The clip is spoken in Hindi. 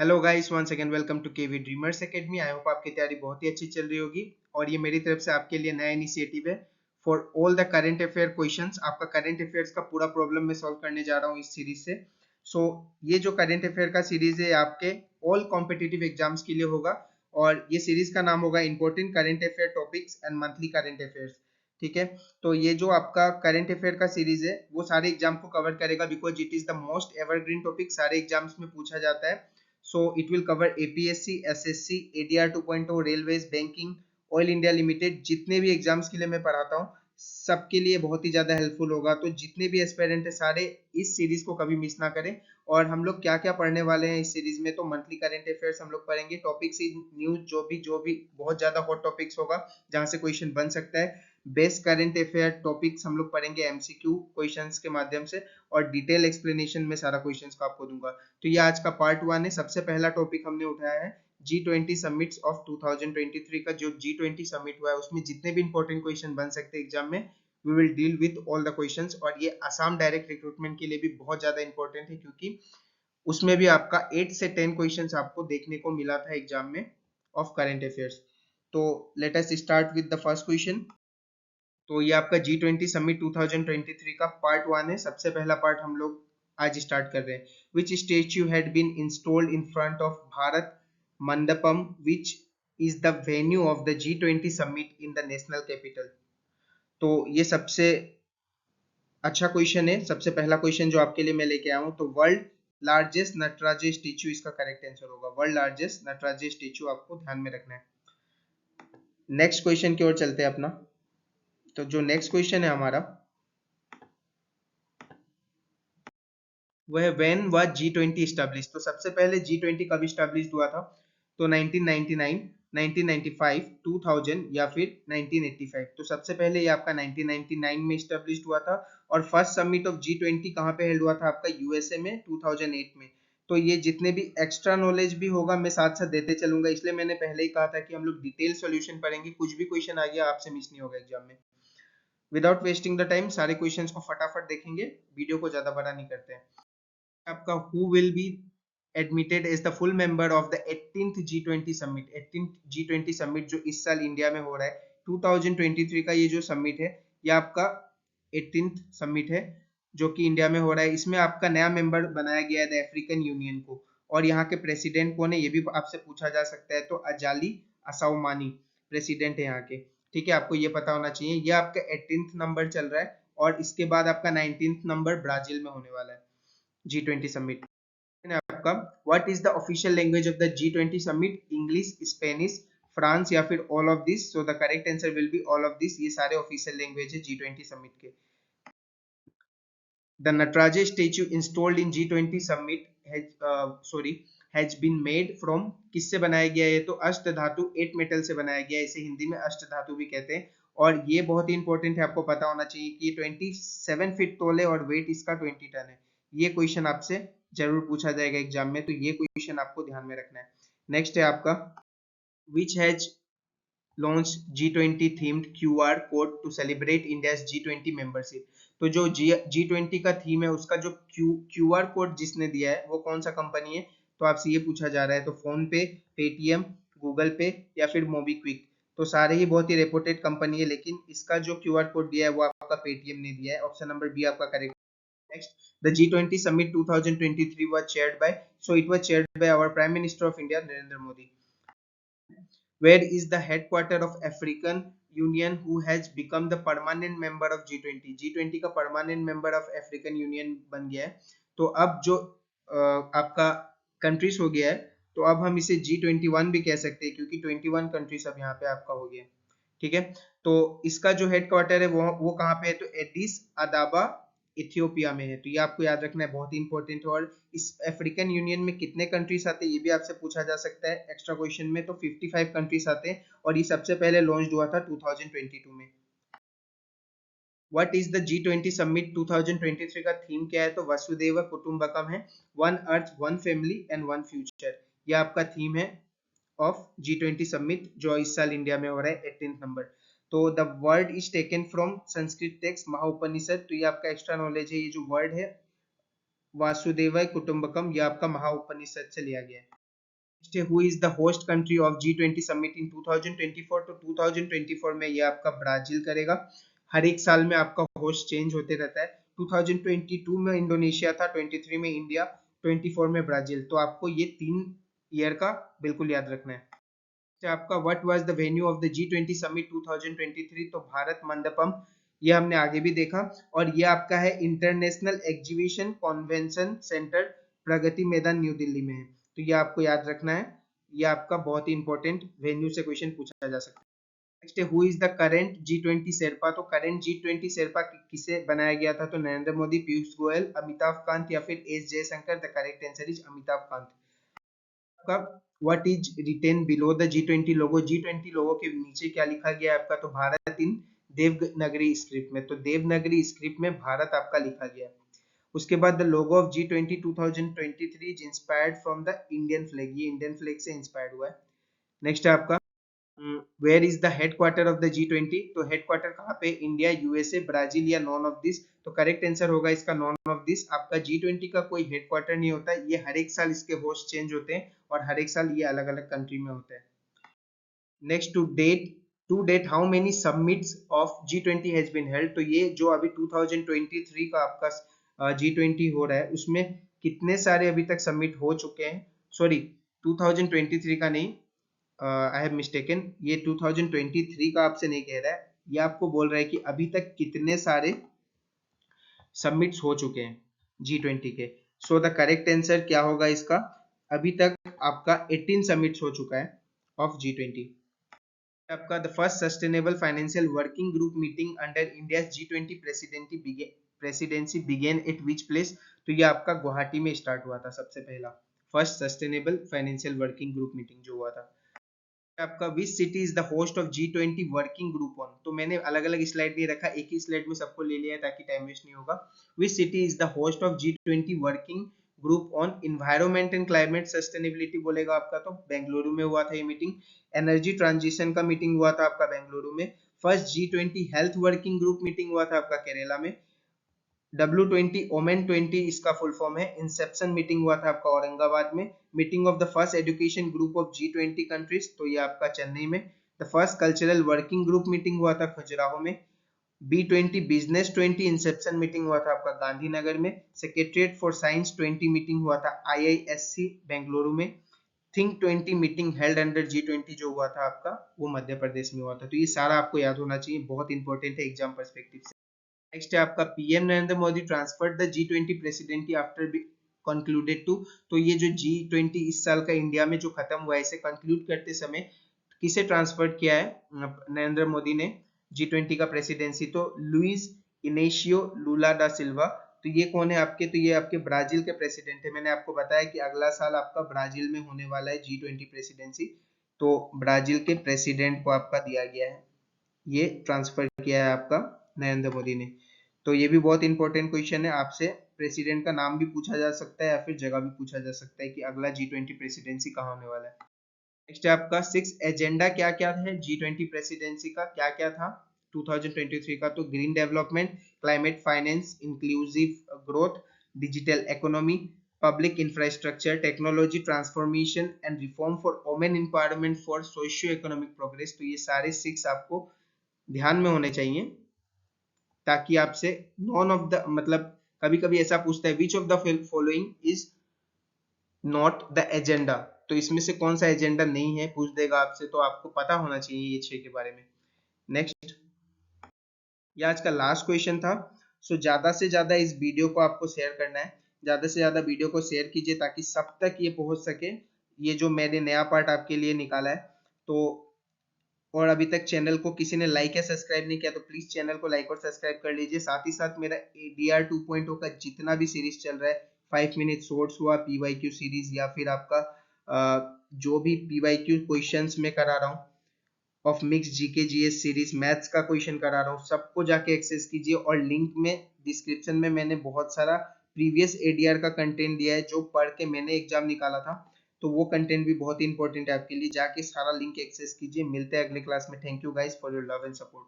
Hello guys, once again welcome to KV dreamers academy. I hope आपकी तैयारी बहुत ही अच्छी चल रही होगी और ये मेरी तरफ से आपके लिए नया इनिशिएटिव है for all the current affair questions. आपका करंट अफेयर्स का पूरा प्रॉब्लम मैं सॉल्व करने जा रहा हूँ इस सीरीज से। ये जो करंट अफेयर का सीरीज है आपके ऑल कॉम्पिटिटिव एग्जाम्स के लिए होगा और ये सीरीज का नाम होगा important current affair topics and monthly current affairs. ठीक है, तो ये जो आपका करंट अफेयर का सीरीज है वो सारे एग्जाम को कवर करेगा because it is the most evergreen topic, सारे एग्जाम्स में पूछा जाता है। So it will cover APSC, SSC, ADR 2.0, railways, banking, oil India limited, जितने भी एग्जाम्स के लिए मैं पढ़ाता हूँ सबके लिए बहुत ही ज्यादा हेल्पफुल होगा। तो जितने भी एस्पिरेंट है सारे इस सीरीज को कभी मिस ना करें। और हम लोग क्या क्या पढ़ने वाले हैं इस सीरीज में, तो मंथली करंट अफेयर्स हम लोग पढ़ेंगे, टॉपिक्स इन न्यूज, जो भी बहुत ज्यादा हॉट टॉपिक्स होगा जहां से क्वेश्चन बन सकता है। बेस्ट करंट अफेयर टॉपिक्स हम लोग पढ़ेंगे एमसीक्यू क्वेश्चंस के माध्यम से और डिटेल एक्सप्लेनेशन में सारा क्वेश्चंस का आपको दूंगा। तो ये आज का पार्ट 1 है। सबसे पहला टॉपिक हमने उठाया है G20 समिट्स ऑफ 2023 का। जो G20 समिट हुआ है उसमें जितने भी इंपॉर्टेंट क्वेश्चन बन सकते हैं एग्जाम में, we will deal with all the questions. और ये असम डायरेक्ट रिक्रूटमेंट के लिए भी बहुत ज्यादा इंपॉर्टेंट है क्योंकि उसमें भी आपका 8 से 10 क्वेश्चंस आपको देखने को मिला था एग्जाम में ऑफ करंट अफेयर्स। तो let us start with the first question. तो ये आपका G20 समिट 2023 का पार्ट 1 है। सबसे पहला पार्ट हम लोग आज स्टार्ट कर रहे हैं। Which statue had been installed in front of Bharat Mandapam which is the venue of the G20 summit in the national capital. तो ये सबसे अच्छा क्वेश्चन है। सबसे पहला क्वेश्चन जो आपके लिए मैं लेके आया हूँ, तो वर्ल्ड लार्जेस्ट नटराज स्टेच्यू इसका करेक्ट आंसर होगा। वर्ल्ड लार्जेस्ट नटराज स्टेच्यू आपको ध्यान में रखना है। नेक्स्ट क्वेश्चन की ओर चलते हैं अपना। तो जो नेक्स्ट क्वेश्चन है हमारा वह व्हेन वाज G20 स्टैब्लिश। तो सबसे पहले G20 कब स्टैब्लिश हुआ था, तो 1999, 1995, 2000 या फिर 1985। तो सबसे पहले ये आपका 1999 में स्टैब्लिश हुआ था और फर्स्ट समिट ऑफ G20 कहाँ पे हेल्ड हुआ था आपका यूएसए में 2008 में। तो ये जितने भी एक्स्ट्रा नॉलेज भी होगा मैं साथ साथ देते चलूंगा, इसलिए मैंने पहले ही कहा था कि हम लोग डिटेल सॉल्यूशन पढ़ेंगे, कुछ भी क्वेश्चन आ गया आपसे मिस नहीं होगा एग्जाम में। विदाउट वेस्टिंग द टाइम सारे क्वेश्चंस को फटाफट देखेंगे, वीडियो को ज्यादा बड़ा नहीं करते हैं। आपका who will be admitted as the full member of the 18th G20 summit। 18th G20 summit जो इस साल इंडिया में हो रहा है 2023 का, ये जो समिट है ये आपका 18th समिट है जो कि इंडिया में हो रहा है। इसमें आपका नया मेंबर बनाया गया है द अफ्रीकन यूनियन को। और यहाँ के प्रेसिडेंट कौन है ये भी आपसे पूछा जा सकता है, तो अजाली असाउमानी प्रेसिडेंट है यहाँ के। ठीक है, आपको ये पता होना चाहिए। ये आपका 18th नंबर चल रहा है और इसके बाद आपका 19th नंबर ब्राजील में होने वाला है G20 समिट। आपका what is the official language of the G20 summit, English, Spanish, France या फिर all of this. So the correct answer will be all of this. ये सारे ऑफिशियल लैंग्वेज है G20 समिट के। The Nataraja statue installed in G20 summit has been made from, किससे बनाया गया है, तो अष्ट धातु, 8 मेटल से बनाया गया है। इसे हिंदी में अष्ट धातु भी कहते हैं। और ये बहुत ही इंपॉर्टेंट है, आपको पता होना चाहिए कि 27 फीट तोल है और वेट इसका 20 टन है। ये क्वेश्चन आपसे जरूर पूछा जाएगा एग्जाम में, तो ये क्वेश्चन आपको ध्यान में रखना है। नेक्स्ट है आपका which has launch G20 themed QR code to celebrate India's G20 membership. तो जो G20 का थीम है उसका जो QR कोड जिसने दिया है वो कौन सा कंपनी है, तो आपसे ये पूछा जा रहा है। तो फोन पे, पेटीएम, गूगल पे या फिर मोबीक्विक। तो सारे ही बहुत ही रेपुटेड कंपनी है, लेकिन इसका जो QR कोड दिया है वो आपका पेटीएम ने दिया है। ऑप्शन नंबर बी आपका correct. Next, the G20 Summit 2023 was chaired by, so it was chaired by our Prime Minister of India, Narendra Modi. Where is the headquarter of African Union who has become the permanent member of G20? G20 का permanent member of African Union बन गया है। तो अब जो आपका कंट्रीज हो गया है, तो अब हम इसे G21 भी कह सकते हैं क्योंकि 21 कंट्रीज अब यहाँ पे आपका हो गया। ठीक है, तो इसका जो हेडक्वार्टर है वो कहाँ पे है, तो एडिस अदाबा इथियोपिया में है। तो ये आपको याद रखना है, बहुत ही इंपॉर्टेंट है। और इस अफ्रीकन यूनियन में कितने कंट्रीज आते हैं ये भी आपसे पूछा जा सकता है एक्स्ट्रा क्वेश्चन में। तो 55 कंट्रीज आते हैं और ये सबसे पहले लॉन्च हुआ था 2022 में। What is the G20 summit 2023 का थीम क्या है, तो वसुदेव कुटुंबकम है, one earth, one family and one future. ये आपका थीम है ऑफ G20 समिट जो इस साल इंडिया में हो रहा है 18th नंबर। तो the word is taken from Sanskrit text Maha Upanishad. तो ये आपका एक्स्ट्रा नॉलेज है, ये जो वर्ड है वासुदेव कुटुंबकम ये आपका महाउपनिषद से लिया गया है। Who is the host country of G20 summit इन 2024? तो 2024 में ये आपका ब्राजील करेगा। हर एक साल में आपका होस्ट चेंज होते रहता है। 2022 में इंडोनेशिया था, 23 में इंडिया, 24 में ब्राजील। तो आपको ये 3 ईयर का बिल्कुल याद रखना है। आपका what was the venue of the G20 summit 2023? तो भारत मंडपम, ये हमने आगे भी देखा। और ये आपका है international exhibition convention centre, Pragati Maidan, new Delhi में है। तो ये आपको याद रखना है, ये आपका बहुत ही इंपॉर्टेंट वेन्यू से क्वेश्चन पूछा जा सकता है। नेक्स्ट है who is the current G20 Sherpa? तो करेंट G20 शेरपा किसे बनाया गया था? तो नरेंद्र मोदी, पीयूष गोयल, अमिताभ कांत या फिर S Jaishankar. The correct answer is Amitabh Kant. आपका what is written below the G20 logo? G20 logo के नीचे क्या लिखा गया है आपका? तो भारत इन देवनागरी स्क्रिप्ट में। तो देवनागरी स्क्रिप्ट में भारत आपका लिखा गया है। उसके बाद the logo of G20 2023 is inspired from the Indian flag, ये इंडियन फ्लैग से इंस्पायर्ड हुआ है। नेक्स्ट है आपका where is the headquarter of the G20? तो हेडक्वार्टर कहाँ पे? इंडिया, यूएसए, ब्राजील या नॉन ऑफ दिस? तो करेक्ट आंसर होगा इसका नॉन ऑफ दिस। आपका G20 का कोई हेडक्वार्टर नहीं होता, ये हर एक साल इसके होस्ट चेंज होते हैं और हर एक साल ये अलग अलग कंट्री में होते हैं। Next to date how many summits of G20 has been held? तो ये जो अभी 2023 का आपका G20 हो रहा है, उसमें कितने सारे अभी तक समिट हो चुके हैं? सॉरी, 2023 का नहीं, आई हैव मिस्टेकन, ये 2023 का आपसे नहीं कह रहा है, ये आपको बोल रहा है कि अभी तक कितने सारे समिट्स हो चुके हैं G20 के। सो द करेक्ट आंसर क्या होगा इसका? अभी तक आपका 18 समिट्स हो चुका है ऑफ G20। आपका the first sustainable financial working group meeting under India G20 presidency began at which place? तो ये आपका गुवाहाटी में स्टार्ट हुआ था सबसे पहला first sustainable financial working group meeting जो हुआ था। आपका which city is the host of G20 working group on? तो मैंने अलग अलग स्लाइड नहीं रखा, एक ही स्लाइड में सबको ले लिया है ताकि टाइम वेस्ट नहीं होगा। Which city is the host of G20 working group on environment and climate sustainability बोलेगा आपका, तो बेंगलुरु में हुआ था ये मीटिंग। एनर्जी ट्रांजिशन का मीटिंग हुआ था आपका बेंगलुरु में। First G20 health working group meeting हुआ था आपका केरला में। W20 ओमेन 20 इसका फुल फॉर्म है। इंसेप्शन मीटिंग हुआ था आपका औरंगाबाद में। Meeting of the first education group of G20 countries, तो ये आपका चेन्नई में। The first cultural working group meeting हुआ था खजुराहो में। B20 बिजनेस 20 इंसेप्शन मीटिंग हुआ था आपका गांधीनगर में। सेक्रेटरिएट फॉर साइंस 20 मीटिंग हुआ था IISc बेंगलुरु में। Think 20 meeting held under G20 जो हुआ था आपका, वो मध्य प्रदेश में हुआ था। तो ये सारा आपको याद होना चाहिए, बहुत इंपॉर्टेंट है एग्जाम पर्सपेक्टिव से। नेक्स्ट है आपका PM Narendra Modi transferred the G20 presidency after concluded to? तो ये जो G20 इस साल का इंडिया में जो खत्म हुआ है, इसे कंक्लूड करते समय किसे ट्रांसफर किया है नरेंद्र मोदी ने G20 का प्रेसिडेंसी? तो लुइस इनेशियो लूला डा सिल्वा। तो ये कौन है आपके? तो ये आपके ब्राजील के प्रेसिडेंट है। मैंने आपको बताया कि अगला साल आपका ब्राजील में होने वाला है G20 प्रेसिडेंसी, तो ब्राजील के प्रेसिडेंट को आपका दिया गया है, ये ट्रांसफर किया है आपका नरेंद्र मोदी ने। तो ये भी बहुत इंपॉर्टेंट क्वेश्चन है, आपसे प्रेसिडेंट का नाम भी पूछा जा सकता है या फिर जगह भी पूछा जा सकता है कि अगला G20 प्रेसिडेंसी कहाँ होने वाला है। नेक्स्ट है आपका 6 एजेंडा क्या क्या है G20 प्रेसिडेंसी का, क्या क्या था 2023 का? तो green development, climate finance, inclusive growth, digital economy, public infrastructure, technology transformation and reform for women empowerment for socio economic progress. तो ये सारे 6 आपको ध्यान में होने चाहिए, ताकि आपसे नॉन ऑफ द मतलब कभी कभी ऐसा पूछता है which of the following is not the agenda, तो इसमें से कौन सा एजेंडा नहीं है पूछ देगा आपसे, तो आपको पता होना चाहिए ये 6 के बारे में। नेक्स्ट, ये आज का लास्ट क्वेश्चन था। सो ज्यादा से ज्यादा इस वीडियो को आपको शेयर करना है, ज्यादा से ज्यादा वीडियो को शेयर कीजिए ताकि सब तक ये पहुंच सके, ये जो मैंने नया पार्ट आपके लिए निकाला है। तो और अभी तक चैनल को किसी ने लाइक या सब्सक्राइब नहीं किया तो प्लीज चैनल को लाइक और सब्सक्राइब कर लीजिए। साथ ही साथ मेरा ADR 2.0 का जितना भी सीरीज चल रहा है, 5 मिनट शॉर्ट्स हुआ, PYQ सीरीज, या फिर आपका जो भी PYQ क्वेश्चंस में करा रहा हूँ of mix GK GS series, maths का क्वेश्चन करा रहा हूँ, सबको जाके एक्सेस कीजिए। और लिंक में डिस्क्रिप्शन में मैंने बहुत सारा प्रीवियस ADR का कंटेंट दिया है जो पढ़ के मैंने एग्जाम निकाला था, तो वो कंटेंट भी बहुत इंपॉर्टेंट है आपके लिए, जाके सारा लिंक एक्सेस कीजिए। मिलते हैं अगले क्लास में। Thank you guys for your love and support.